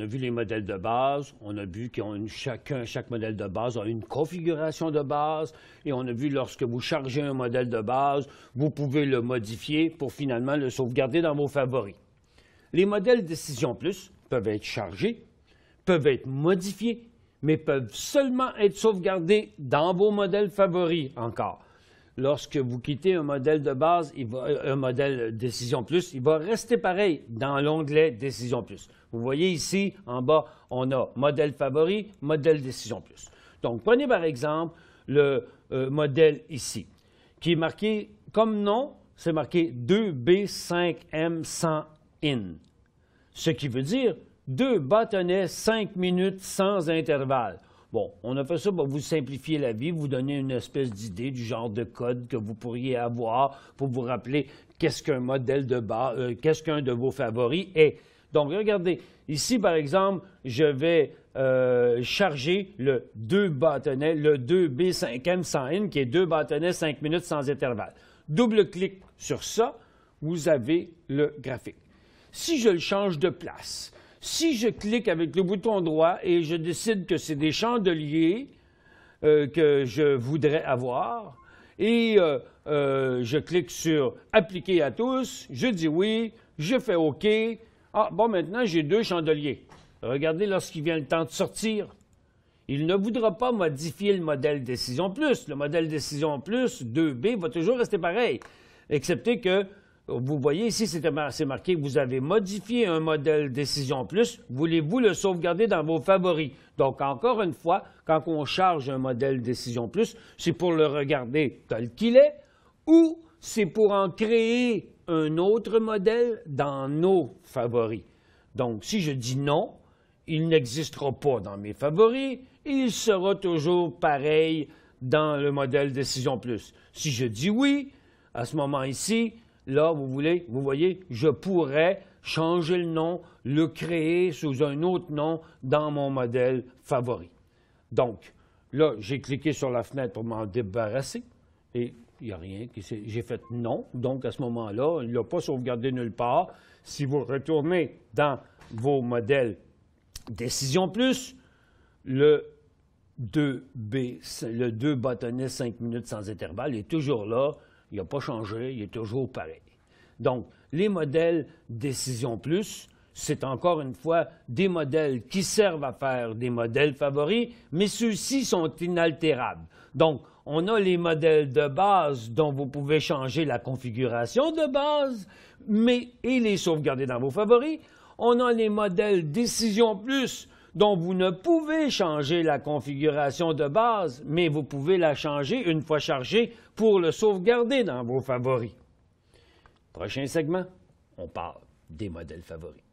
a vu les modèles de base, on a vu chaque modèle de base a une configuration de base, et on a vu lorsque vous chargez un modèle de base, vous pouvez le modifier pour finalement le sauvegarder dans vos favoris. Les modèles Décision Plus peuvent être chargés, peuvent être modifiés, mais peuvent seulement être sauvegardés dans vos modèles favoris encore. Lorsque vous quittez un modèle de base, un modèle Décision Plus, il va rester pareil dans l'onglet Décision Plus. Vous voyez ici, en bas, on a modèle favori, modèle Décision Plus. Donc, prenez par exemple le modèle ici, qui est marqué comme nom, c'est marqué 2B5M100IN. Ce qui veut dire 2 bâtonnets 5 minutes sans intervalle. Bon, on a fait ça pour vous simplifier la vie, vous donner une espèce d'idée du genre de code que vous pourriez avoir pour vous rappeler qu'est-ce qu'un modèle de base, qu'est-ce qu'un de vos favoris est. Donc, regardez, ici, par exemple, je vais charger le 2 bâtonnets, le 2B5M100IN, qui est 2 bâtonnets 5 minutes sans intervalle. Double-clic sur ça, vous avez le graphique. Si je le change de place, si je clique avec le bouton droit et je décide que c'est des chandeliers que je voudrais avoir, et je clique sur « Appliquer à tous », je dis oui, je fais OK. Ah, bon, maintenant, j'ai 2 chandeliers. Regardez lorsqu'il vient le temps de sortir. Il ne voudra pas modifier le modèle Décision Plus. Le modèle Décision Plus 2B va toujours rester pareil, excepté que vous voyez ici, c'est marqué que vous avez modifié un modèle Décision Plus. Voulez-vous le sauvegarder dans vos favoris? Donc, encore une fois, quand on charge un modèle Décision Plus, c'est pour le regarder tel qu'il est ou c'est pour en créer un autre modèle dans nos favoris. Donc, si je dis non, il n'existera pas dans mes favoris et il sera toujours pareil dans le modèle Décision Plus. Si je dis oui, à ce moment ici, là, vous voyez, je pourrais changer le nom, le créer sous un autre nom dans mon modèle favori. Donc, là, j'ai cliqué sur la fenêtre pour m'en débarrasser et il n'y a rien. J'ai fait non. Donc, à ce moment-là, il ne l'a pas sauvegardé nulle part. Si vous retournez dans vos modèles Décision Plus, le 2 bâtonnets 5 minutes sans intervalle est toujours là. Il n'a pas changé, il est toujours pareil. Donc, les modèles Décision Plus, c'est encore une fois des modèles qui servent à faire des modèles favoris, mais ceux-ci sont inaltérables. Donc, on a les modèles de base dont vous pouvez changer la configuration de base et les sauvegarder dans vos favoris. On a les modèles Décision Plus dont vous ne pouvez changer la configuration de base, mais vous pouvez la changer une fois chargée pour le sauvegarder dans vos favoris. Prochain segment, on parle des modèles favoris.